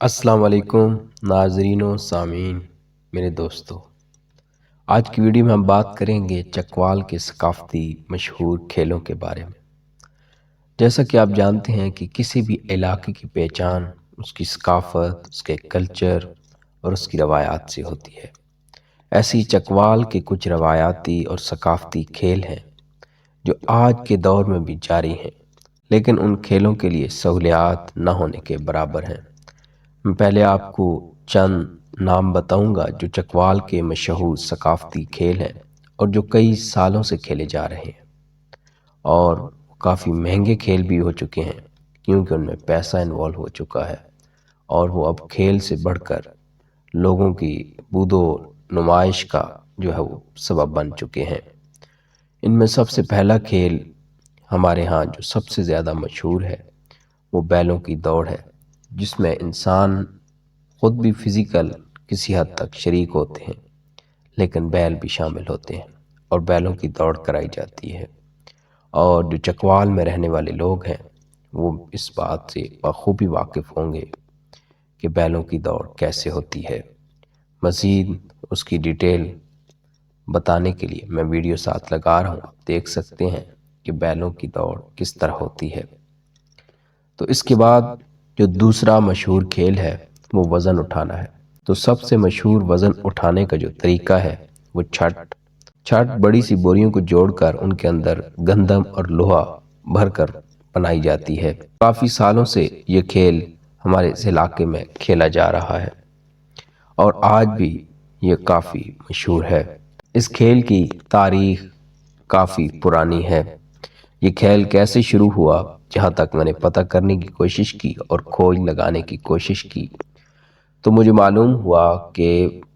السلام علیکم ناظرین و سامعین، میرے دوستو۔ آج کی ویڈیو میں ہم بات کریں گے چکوال کے ثقافتی مشہور کھیلوں کے بارے میں۔ جیسا کہ آپ جانتے ہیں کہ کسی بھی علاقے کی پہچان اس کی ثقافت، اس کے کلچر اور اس کی روایات سے ہوتی ہے۔ ایسی چکوال کے کچھ روایاتی اور ثقافتی کھیل ہیں جو آج کے دور میں بھی جاری ہیں، لیکن ان کھیلوں کے لیے سہولیات نہ ہونے کے برابر ہیں۔ میں پہلے آپ کو چند نام بتاؤں گا جو چکوال کے مشہور ثقافتی کھیل ہیں اور جو کئی سالوں سے کھیلے جا رہے ہیں، اور کافی مہنگے کھیل بھی ہو چکے ہیں کیونکہ ان میں پیسہ انوالو ہو چکا ہے، اور وہ اب کھیل سے بڑھ کر لوگوں کی بود و نمائش کا جو ہے وہ سبب بن چکے ہیں۔ ان میں سب سے پہلا کھیل ہمارے ہاں جو سب سے زیادہ مشہور ہے وہ بیلوں کی دوڑ ہے، جس میں انسان خود بھی فزیکل کسی حد تک شریک ہوتے ہیں، لیکن بیل بھی شامل ہوتے ہیں اور بیلوں کی دوڑ کرائی جاتی ہے۔ اور جو چکوال میں رہنے والے لوگ ہیں وہ اس بات سے بخوبی واقف ہوں گے کہ بیلوں کی دوڑ کیسے ہوتی ہے۔ مزید اس کی ڈیٹیل بتانے کے لیے میں ویڈیو ساتھ لگا رہا ہوں، آپ دیکھ سکتے ہیں کہ بیلوں کی دوڑ کس طرح ہوتی ہے۔ تو اس کے بعد جو دوسرا مشہور کھیل ہے وہ وزن اٹھانا ہے۔ تو سب سے مشہور وزن اٹھانے کا جو طریقہ ہے وہ چھٹ بڑی سی بوریوں کو جوڑ کر ان کے اندر گندم اور لوہا بھر کر بنائی جاتی ہے۔ کافی سالوں سے یہ کھیل ہمارے اس علاقے میں کھیلا جا رہا ہے اور آج بھی یہ کافی مشہور ہے۔ اس کھیل کی تاریخ کافی پرانی ہے۔ یہ کھیل کیسے شروع ہوا، جہاں تک میں نے پتہ کرنے کی کوشش کی اور کھوج لگانے کی کوشش کی تو مجھے معلوم ہوا کہ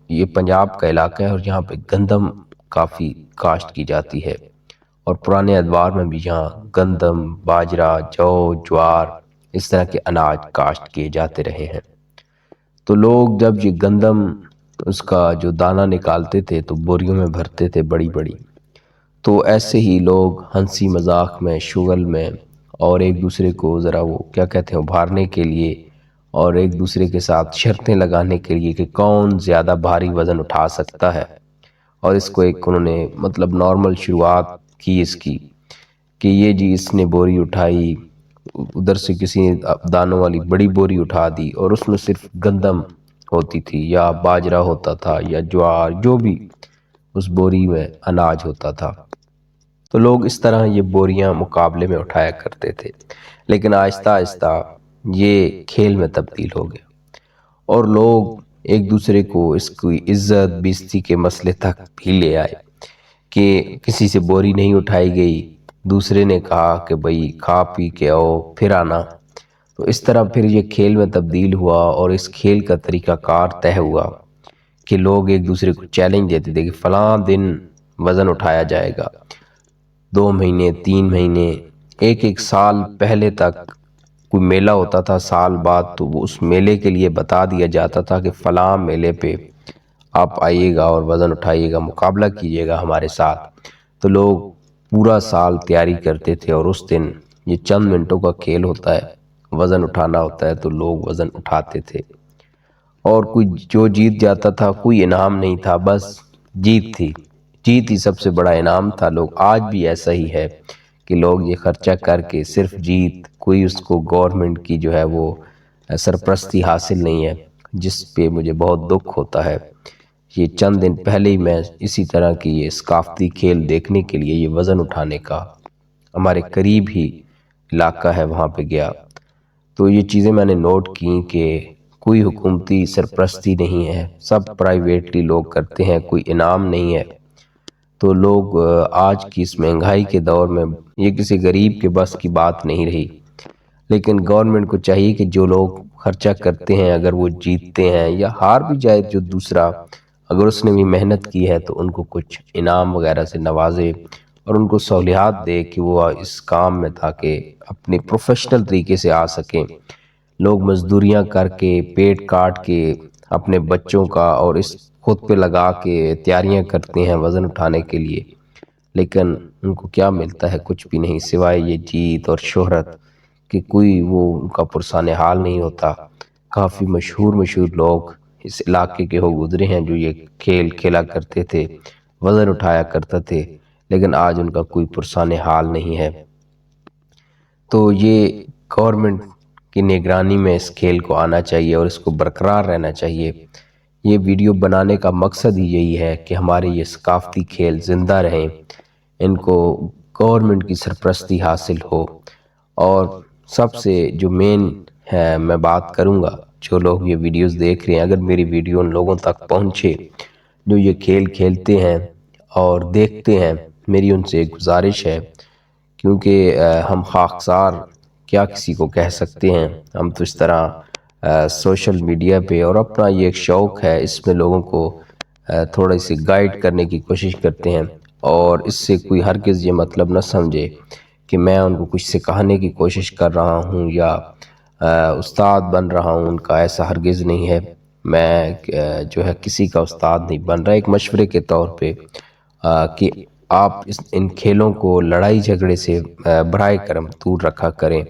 یہ پنجاب کا علاقہ ہے اور یہاں پہ گندم کافی کاشت کی جاتی ہے، اور پرانے ادوار میں بھی یہاں گندم، باجرہ، جو، جوار اس طرح کے اناج کاشت کیے جاتے رہے ہیں۔ تو لوگ جب یہ گندم اس کا جو دانہ نکالتے تھے تو بوریوں میں بھرتے تھے بڑی بڑی، تو ایسے ہی لوگ ہنسی مذاق میں، شغل میں، اور ایک دوسرے کو ذرا وہ کیا کہتے ہیں ابھارنے کے لیے اور ایک دوسرے کے ساتھ شرطیں لگانے کے لیے کہ کون زیادہ بھاری وزن اٹھا سکتا ہے، اور اس کو ایک انہوں نے مطلب نارمل شروعات کی اس کی کہ یہ جی اس نے بوری اٹھائی، ادھر سے کسی نے دانوں والی بڑی بوری اٹھا دی اور اس میں صرف گندم ہوتی تھی یا باجرہ ہوتا تھا یا جوار، جو بھی اس بوری میں اناج ہوتا تھا۔ تو لوگ اس طرح یہ بوریاں مقابلے میں اٹھایا کرتے تھے، لیکن آہستہ آہستہ یہ کھیل میں تبدیل ہو گیا اور لوگ ایک دوسرے کو اس کی عزت بیزتی کے مسئلے تک بھی لے آئے کہ کسی سے بوری نہیں اٹھائی گئی، دوسرے نے کہا کہ بھئی کھا پی کے آؤ پھر آنا۔ تو اس طرح پھر یہ کھیل میں تبدیل ہوا اور اس کھیل کا طریقہ کار طے ہوا کہ لوگ ایک دوسرے کو چیلنج دیتے تھے کہ فلاں دن وزن اٹھایا جائے گا۔ 2 مہینے، 3 مہینے، ایک سال پہلے تک کوئی میلہ ہوتا تھا سال بعد، تو وہ اس میلے کے لیے بتا دیا جاتا تھا کہ فلاں میلے پہ آپ آئیے گا اور وزن اٹھائیے گا، مقابلہ کیجیے گا ہمارے ساتھ۔ تو لوگ پورا سال تیاری کرتے تھے اور اس دن یہ چند منٹوں کا کھیل ہوتا ہے، وزن اٹھانا ہوتا ہے، تو لوگ وزن اٹھاتے تھے اور کوئی جو جیت جاتا تھا کوئی انعام نہیں تھا، بس جیت تھی، جیت ہی سب سے بڑا انعام تھا۔ لوگ آج بھی ایسا ہی ہے کہ لوگ یہ خرچہ کر کے صرف جیت، کوئی اس کو گورنمنٹ کی جو ہے وہ سرپرستی حاصل نہیں ہے، جس پہ مجھے بہت دکھ ہوتا ہے۔ یہ چند دن پہلے ہی میں اسی طرح کی یہ ثقافتی کھیل دیکھنے کے لیے، یہ وزن اٹھانے کا ہمارے قریب ہی علاقہ ہے وہاں پہ گیا، تو یہ چیزیں میں نے نوٹ کی کہ کوئی حکومتی سرپرستی نہیں ہے، سب پرائیویٹلی لوگ کرتے ہیں، کوئی انعام نہیں ہے۔ تو لوگ آج کی اس مہنگائی کے دور میں یہ کسی غریب کے بس کی بات نہیں رہی، لیکن گورنمنٹ کو چاہیے کہ جو لوگ خرچہ کرتے ہیں اگر وہ جیتتے ہیں یا ہار بھی جائے جو دوسرا، اگر اس نے بھی محنت کی ہے تو ان کو کچھ انعام وغیرہ سے نوازے اور ان کو سہولیات دے کہ وہ اس کام میں تاکہ اپنے پروفیشنل طریقے سے آ سکیں۔ لوگ مزدوریاں کر کے، پیٹ کاٹ کے، اپنے بچوں کا اور اس خود پہ لگا کے تیاریاں کرتے ہیں وزن اٹھانے کے لیے، لیکن ان کو کیا ملتا ہے؟ کچھ بھی نہیں، سوائے یہ جیت اور شہرت، کہ کوئی وہ ان کا پرسان حال نہیں ہوتا۔ کافی مشہور لوگ اس علاقے کے ہو گزرے ہیں جو یہ کھیل کھیلا کرتے تھے، وزن اٹھایا کرتے تھے، لیکن آج ان کا کوئی پرسان حال نہیں ہے۔ تو یہ گورنمنٹ کی نگرانی میں اس کھیل کو آنا چاہیے اور اس کو برقرار رہنا چاہیے۔ یہ ویڈیو بنانے کا مقصد ہی یہی ہے کہ ہمارے یہ ثقافتی کھیل زندہ رہیں، ان کو گورنمنٹ کی سرپرستی حاصل ہو، اور سب سے جو مین ہے میں بات کروں گا، جو لوگ یہ ویڈیوز دیکھ رہے ہیں، اگر میری ویڈیو ان لوگوں تک پہنچے جو یہ کھیل کھیلتے ہیں اور دیکھتے ہیں، میری ان سے ایک گزارش ہے، کیونکہ ہم خاکسار کیا کسی کو کہہ سکتے ہیں، ہم تو اس طرح سوشل میڈیا پہ، اور اپنا یہ ایک شوق ہے، اس میں لوگوں کو تھوڑی سی گائیڈ کرنے کی کوشش کرتے ہیں، اور اس سے کوئی ہرگز یہ مطلب نہ سمجھے کہ میں ان کو کچھ سکھانے کی کوشش کر رہا ہوں یا استاد بن رہا ہوں ان کا، ایسا ہرگز نہیں ہے۔ میں جو ہے کسی کا استاد نہیں بن رہا، ایک مشورے کے طور پہ کہ آپ ان کھیلوں کو لڑائی جھگڑے سے براہ کرم دور رکھا کریں،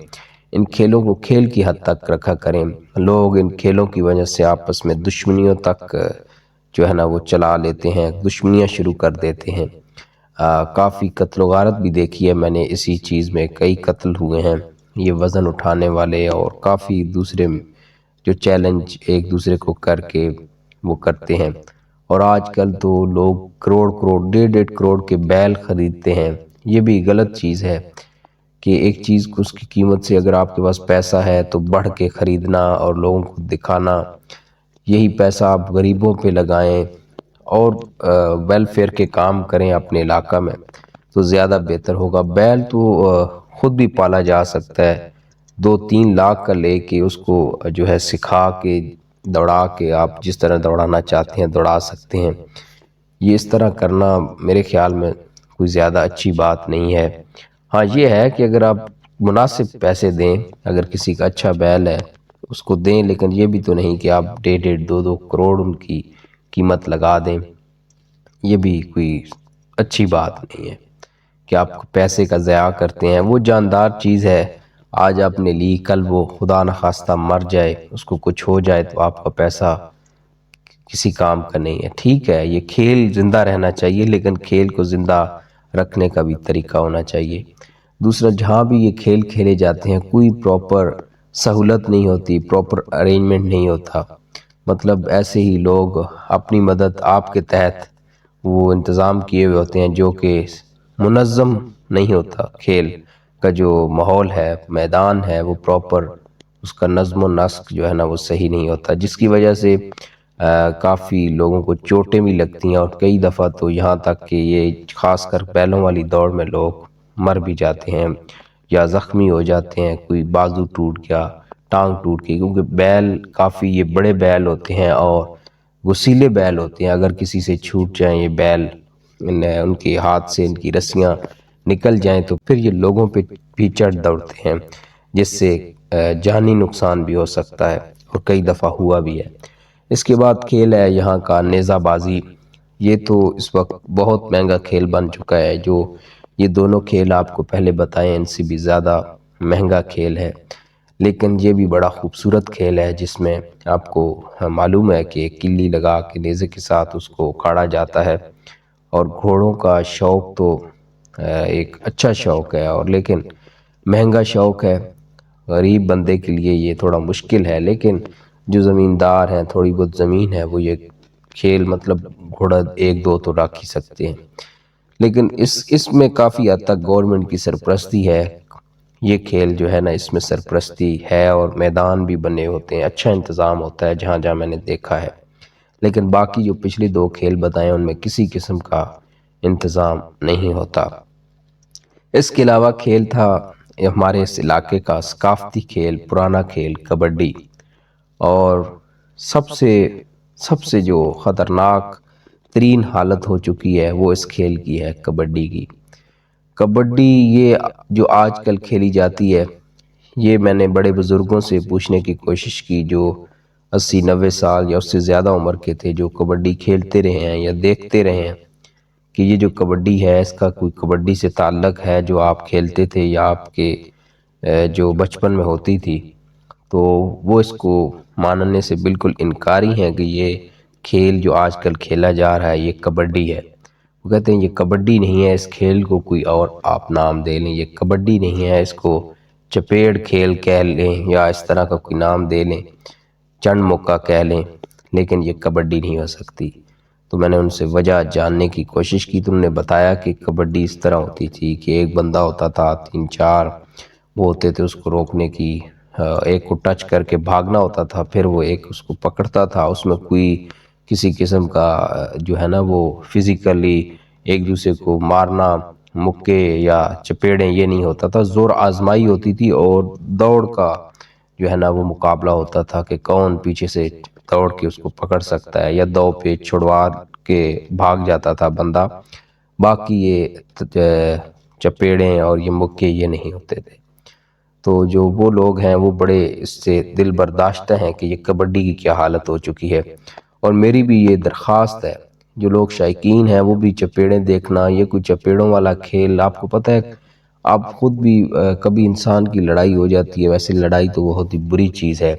ان کھیلوں کو کھیل کی حد تک رکھا کریں۔ لوگ ان کھیلوں کی وجہ سے آپس میں دشمنیوں تک جو ہے نا وہ چلا لیتے ہیں، دشمنیاں شروع کر دیتے ہیں۔ کافی قتل و غارت بھی دیکھی ہے میں نے اسی چیز میں، کئی قتل ہوئے ہیں یہ وزن اٹھانے والے، اور کافی دوسرے جو چیلنج ایک دوسرے کو کر کے وہ کرتے ہیں۔ اور آج کل تو لوگ کروڑ کروڑ، 1.5 کے بیل خریدتے ہیں۔ یہ بھی غلط چیز ہے کہ ایک چیز کو اس کی قیمت سے، اگر آپ کے پاس پیسہ ہے تو بڑھ کے خریدنا اور لوگوں کو دکھانا، یہی پیسہ آپ غریبوں پہ لگائیں اور ویلفیئر کے کام کریں اپنے علاقہ میں تو زیادہ بہتر ہوگا۔ بیل تو خود بھی پالا جا سکتا ہے، 2-3 لاکھ کا لے کے اس کو جو ہے سکھا کے دوڑا کے آپ جس طرح دوڑانا چاہتے ہیں دوڑا سکتے ہیں۔ یہ اس طرح کرنا میرے خیال میں کوئی زیادہ اچھی بات نہیں ہے۔ ہاں یہ ہے کہ اگر آپ مناسب پیسے دیں، اگر کسی کا اچھا بیل ہے اس کو دیں، لیکن یہ بھی تو نہیں کہ آپ 1.5-2 کروڑ ان کی قیمت لگا دیں، یہ بھی کوئی اچھی بات نہیں ہے کہ آپ پیسے کا ضیاع کرتے ہیں۔ وہ جاندار چیز ہے، آج آپ نے لی، کل وہ خدا نخواستہ مر جائے، اس کو کچھ ہو جائے تو آپ کا پیسہ کسی کام کا نہیں ہے۔ ٹھیک ہے یہ کھیل زندہ رہنا چاہیے، لیکن کھیل کو زندہ رکھنے کا بھی طریقہ ہونا چاہیے۔ دوسرا، جہاں بھی یہ کھیل کھیلے جاتے ہیں کوئی پراپر سہولت نہیں ہوتی، پراپر ارینجمنٹ نہیں ہوتا، مطلب ایسے ہی لوگ اپنی مدد آپ کے تحت وہ انتظام کیے ہوئے ہوتے ہیں جو کہ منظم نہیں ہوتا۔ کھیل کا جو ماحول ہے، میدان ہے، وہ پراپر اس کا نظم و نسق جو ہے نا وہ صحیح نہیں ہوتا، جس کی وجہ سے کافی لوگوں کو چوٹیں بھی لگتی ہیں، اور کئی دفعہ تو یہاں تک کہ یہ خاص کر بیلوں والی دوڑ میں لوگ مر بھی جاتے ہیں یا زخمی ہو جاتے ہیں، کوئی بازو ٹوٹ گیا، ٹانگ ٹوٹ گئی، کیونکہ بیل کافی یہ بڑے بیل ہوتے ہیں اور وسیلے بیل ہوتے ہیں۔ اگر کسی سے چھوٹ جائیں یہ بیل، ان کے ہاتھ سے ان کی رسیاں نکل جائیں تو پھر یہ لوگوں پہ بھی چڑھ دوڑتے ہیں، جس سے جانی نقصان بھی ہو سکتا ہے، اور کئی دفعہ ہوا بھی ہے۔ اس کے بعد کھیل ہے یہاں کا نیزہ بازی، یہ تو اس وقت بہت مہنگا کھیل بن چکا ہے، جو یہ دونوں کھیل آپ کو پہلے بتائیں ان سے بھی زیادہ مہنگا کھیل ہے، لیکن یہ بھی بڑا خوبصورت کھیل ہے، جس میں آپ کو معلوم ہے کہ کلی لگا کے نیزے کے ساتھ اس کو اکھاڑا جاتا ہے، اور گھوڑوں کا شوق تو ایک اچھا شوق ہے، اور لیکن مہنگا شوق ہے، غریب بندے کے لیے یہ تھوڑا مشکل ہے، لیکن جو زمیندار ہیں، تھوڑی بہت زمین ہے، وہ یہ کھیل مطلب گھوڑا 1-2 تو رکھ ہی سکتے ہیں۔ لیکن اس میں کافی حد تک گورنمنٹ کی سرپرستی ہے، یہ کھیل جو ہے نا اس میں سرپرستی ہے، اور میدان بھی بنے ہوتے ہیں، اچھا انتظام ہوتا ہے جہاں جہاں میں نے دیکھا ہے، لیکن باقی جو پچھلے 2 کھیل بتائے ان میں کسی قسم کا انتظام نہیں ہوتا۔ اس کے علاوہ کھیل تھا ہمارے اس علاقے کا ثقافتی کھیل، پرانا کھیل کبڈی، اور سب سے جو خطرناک ترین حالت ہو چکی ہے وہ اس کھیل کی ہے، کبڈی کی۔ کبڈی یہ جو آج کل کھیلی جاتی ہے، یہ میں نے بڑے بزرگوں سے پوچھنے کی کوشش کی جو 80-90 سال یا اس سے زیادہ عمر کے تھے، جو کبڈی کھیلتے رہے ہیں یا دیکھتے رہے ہیں، کہ یہ جو کبڈی ہے اس کا کوئی کبڈی سے تعلق ہے جو آپ کھیلتے تھے یا آپ کے جو بچپن میں ہوتی تھی۔ تو وہ اس کو ماننے سے بالکل انکاری ہیں کہ یہ کھیل جو آج کل کھیلا جا رہا ہے یہ کبڈی ہے۔ وہ کہتے ہیں یہ کبڈی نہیں ہے، اس کھیل کو کوئی اور آپ نام دے لیں، یہ کبڈی نہیں ہے، اس کو چپیڑ کھیل کہہ لیں یا اس طرح کا کوئی نام دے لیں، چنڈ مکہ کہہ لیں، لیکن یہ کبڈی نہیں ہو سکتی۔ تو میں نے ان سے وجہ جاننے کی کوشش کی تو انہوں نے بتایا کہ کبڈی اس طرح ہوتی تھی کہ ایک بندہ ہوتا تھا، 3-4 وہ ہوتے تھے اس کو روکنے کی، ایک کو ٹچ کر کے بھاگنا ہوتا تھا، پھر وہ ایک اس کو پکڑتا تھا، اس میں کوئی کسی قسم کا جو ہے نا وہ فزیکلی ایک دوسرے کو مارنا، مکے یا چپیڑیں یہ نہیں ہوتا تھا، زور آزمائی ہوتی تھی اور دوڑ کا جو ہے نا وہ مقابلہ ہوتا تھا کہ کون پیچھے سے دوڑ کے اس کو پکڑ سکتا ہے یا دو پہ چھڑوا کے بھاگ جاتا تھا بندہ۔ باقی یہ چپیڑیں اور یہ مکے یہ نہیں ہوتے تھے۔ تو جو وہ لوگ ہیں وہ بڑے اس سے دل برداشتہ ہیں کہ یہ کبڈی کی کیا حالت ہو چکی ہے، اور میری بھی یہ درخواست ہے جو لوگ شائقین ہیں وہ بھی چپیڑیں دیکھنا، یہ کوئی چپیڑوں والا کھیل آپ کو پتہ ہے، آپ خود بھی کبھی انسان کی لڑائی ہو جاتی ہے، ویسے لڑائی تو بہت ہی بری چیز ہے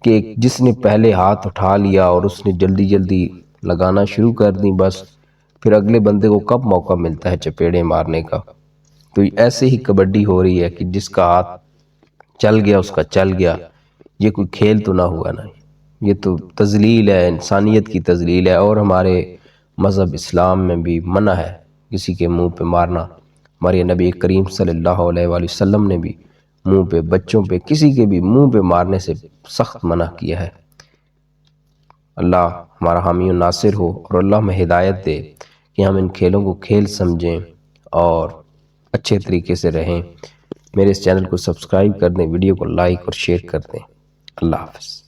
کہ جس نے پہلے ہاتھ اٹھا لیا اور اس نے جلدی جلدی لگانا شروع کر دی، بس پھر اگلے بندے کو کب موقع ملتا ہے چپیڑیں مارنے کا۔ تو ایسے ہی کبڈی ہو رہی ہے کہ جس کا ہاتھ چل گیا اس کا چل گیا، یہ کوئی کھیل تو نہ ہوا نا، یہ تو تذلیل ہے، انسانیت کی تذلیل ہے، اور ہمارے مذہب اسلام میں بھی منع ہے کسی کے منہ پہ مارنا۔ ہمارے نبی کریم صلی اللہ علیہ وآلہ وسلم نے بھی منہ پہ، بچوں پہ، کسی کے بھی منہ پہ مارنے سے سخت منع کیا ہے۔ اللہ ہمارا حامی و ناصر ہو اور اللہ ہمیں ہدایت دے کہ ہم ان کھیلوں کو کھیل سمجھیں اور اچھے طریقے سے رہیں۔ میرے اس چینل کو سبسکرائب کر دیں، ویڈیو کو لائک اور شیئر کر دیں۔ اللہ حافظ۔